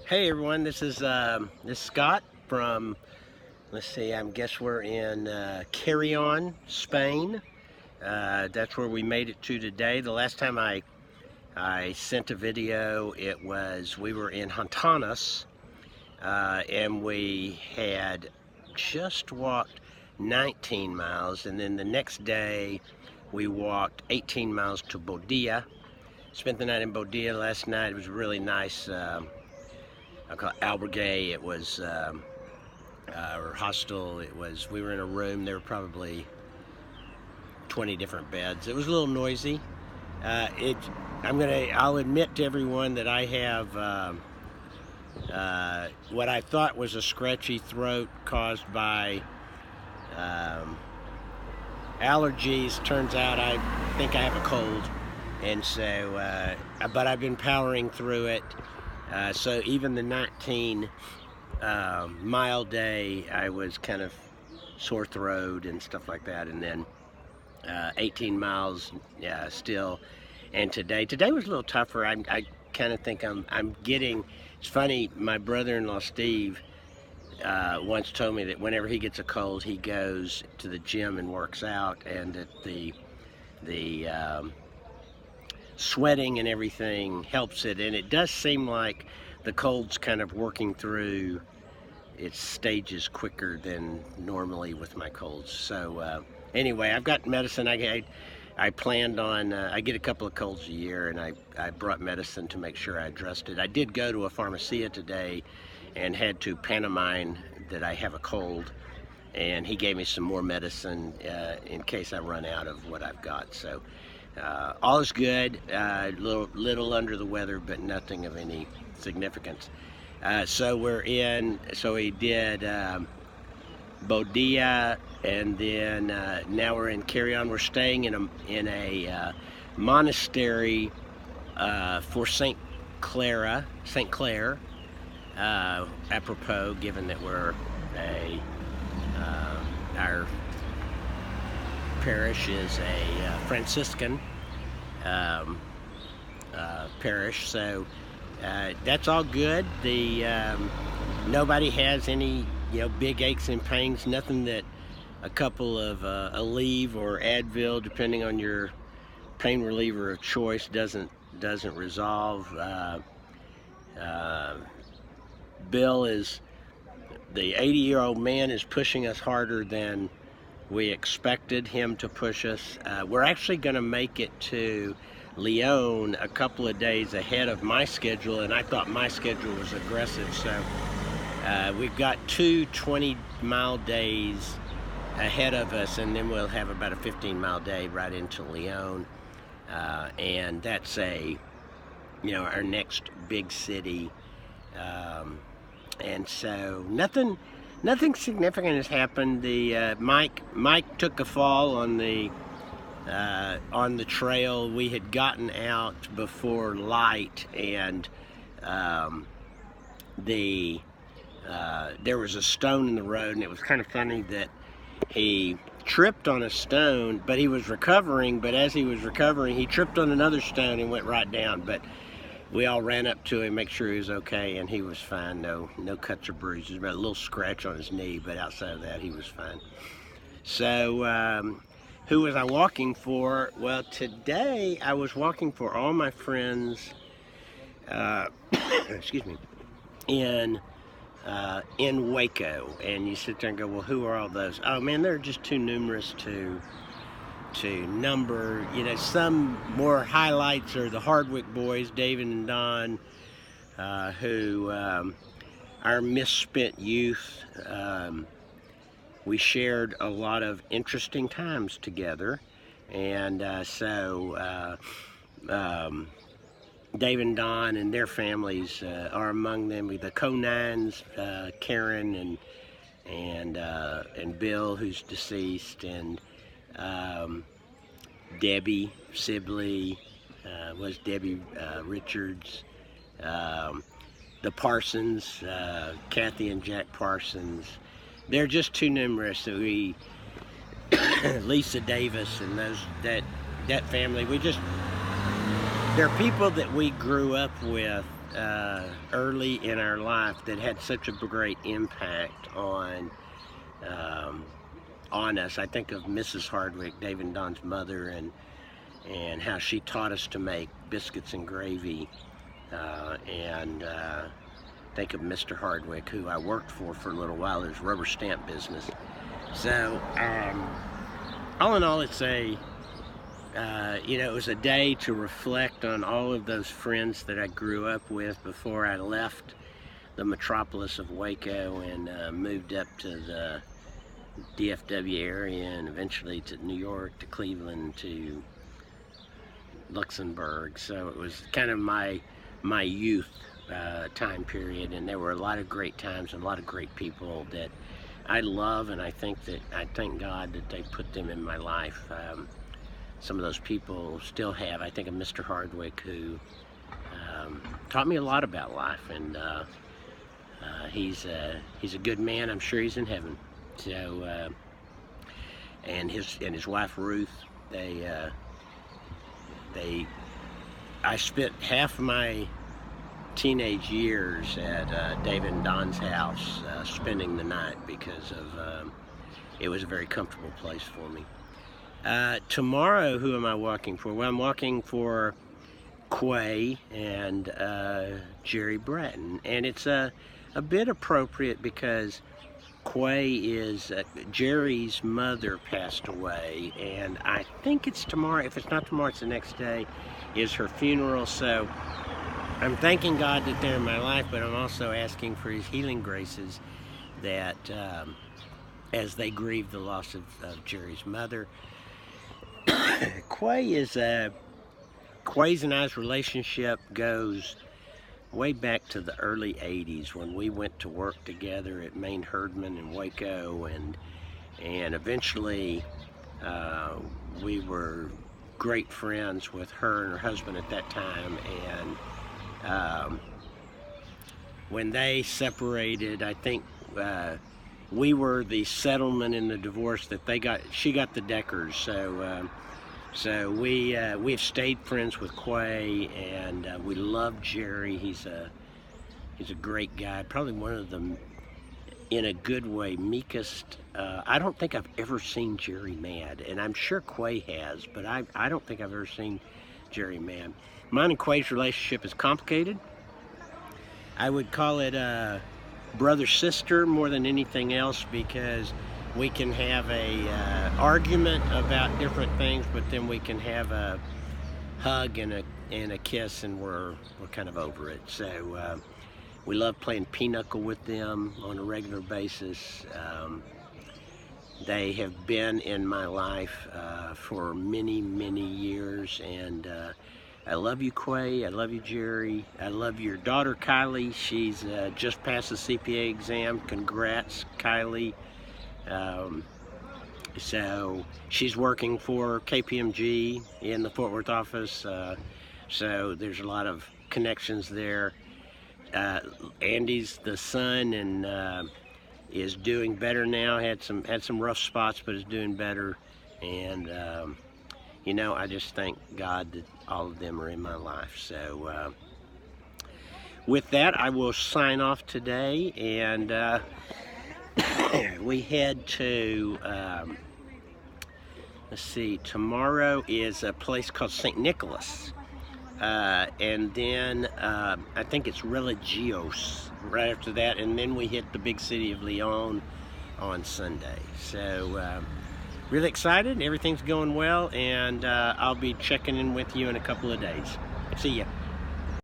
Hey everyone, this is Scott from, let's see, I guess we're in Carrion, Spain. That's where we made it to today. The last time I sent a video, we were in Hontanas, and we had just walked 19 miles, and then the next day we walked 18 miles to Bodilla. Spent the night in Bodilla last night. It was really nice. I call it albergue. It was or hostel. We were in a room. There were probably 20 different beds. It was a little noisy. I'll admit to everyone that I have what I thought was a scratchy throat caused by allergies. Turns out I think I have a cold, and so but I've been powering through it. So even the 19 mile day, I was kind of sore throat and stuff like that, and then 18 miles, yeah, still. And today was a little tougher. I kind of think I'm getting. It's funny. My brother-in-law Steve once told me that whenever he gets a cold, he goes to the gym and works out, and that the sweating and everything helps it, and it does seem like the cold's kind of working through its stages quicker than normally with my colds. So anyway, I've got medicine. I planned on I get a couple of colds a year, and I brought medicine to make sure I addressed it. I did go to a pharmacia today and had to pantomime that I have a cold, and he gave me some more medicine in case I run out of what I've got. So all is good. Little under the weather, but nothing of any significance. So we did Bodilla, and then now we're in Carrion. We're staying in a monastery for Saint Clare. Apropos, given that we're our parish is a Franciscan parish, so that's all good. Nobody has any big aches and pains. Nothing that a couple of Aleve or Advil, depending on your pain reliever of choice, doesn't resolve. Bill is the 80-year-old man is pushing us harder than we expected him to push us. We're actually going to make it to Leon a couple of days ahead of my schedule, and I thought my schedule was aggressive. So we've got two 20-mile days ahead of us, and then we'll have about a 15-mile day right into Leon, and that's our next big city. And so nothing significant has happened. Mike took a fall on the trail. We had gotten out before light, and there was a stone in the road, and it was kind of funny that he tripped on a stone, but he was recovering. But as he was recovering, he tripped on another stone and went right down. But we all ran up to him, make sure he was okay, and he was fine. No cuts or bruises, but a little scratch on his knee, but outside of that, he was fine. So, who was I walking for? Well, today I was walking for all my friends, excuse me, in Waco. And you sit there and go, well, who are all those? Oh man, they're just too numerous to number. Some more highlights are the Hardwick boys, David and Don, who our misspent youth. We shared a lot of interesting times together, and so Dave and Don and their families are among them. The Conines, Karen and Bill, who's deceased, and Debbie Sibley, was Debbie Richards, the Parsons, Kathy and Jack Parsons. They're just too numerous. So Lisa Davis and that family. They're people that we grew up with early in our life that had such a great impact on us. I think of Mrs. Hardwick, Dave and Don's mother, and how she taught us to make biscuits and gravy, and think of Mr. Hardwick, who I worked for a little while, his rubber stamp business. So all in all, it's a it was a day to reflect on all of those friends that I grew up with before I left the metropolis of Waco and moved up to the DFW area, and eventually to New York, to Cleveland, to Luxembourg. So it was kind of my youth time period, and there were a lot of great times and a lot of great people that I love, and I thank God that they put them in my life. Some of those people still have. I think of Mr. Hardwick, who taught me a lot about life, and he's a good man. I'm sure he's in heaven. So and his wife Ruth, I spent half my teenage years at David and Don's house spending the night because of it was a very comfortable place for me. Tomorrow, who am I walking for? Well, I'm walking for Quay and Jerry Bratton, and it's a bit appropriate because Quay is Jerry's mother passed away, and I think it's tomorrow. If it's not tomorrow, it's the next day, is her funeral. So I'm thanking God that they're in my life, but I'm also asking for his healing graces that as they grieve the loss of Jerry's mother. Quay's and I's relationship goes way back to the early 80s when we went to work together at Maine Herdman in Waco, and eventually we were great friends with her and her husband at that time, and when they separated, I think we were the settlement in the divorce that she got the Deckers. So we've stayed friends with Quay, and we love Jerry. He's a great guy, probably one of the, in a good way, meekest. I don't think I've ever seen Jerry mad, and I'm sure Quay has, but I don't think I've ever seen Jerry mad. Mine and Quay's relationship is complicated. I would call it brother-sister more than anything else, because we can have a argument about different things, but then we can have a hug and a kiss, and we're kind of over it. So we love playing pinochle with them on a regular basis. They have been in my life for many, many years, and I love you, Quay. I love you, Jerry. I love your daughter, Kylie. She's just passed the CPA exam. Congrats, Kylie. So she's working for KPMG in the Fort Worth office. So there's a lot of connections there. Andy's the son, and is doing better now. Had some rough spots, but is doing better. And I just thank God that all of them are in my life. So with that, I will sign off today, and we head to let's see, tomorrow is a place called St. Nicholas, and then I think it's Religios right after that, and then we hit the big city of Lyon on Sunday. So really excited. Everything's going well, and I'll be checking in with you in a couple of days. See ya.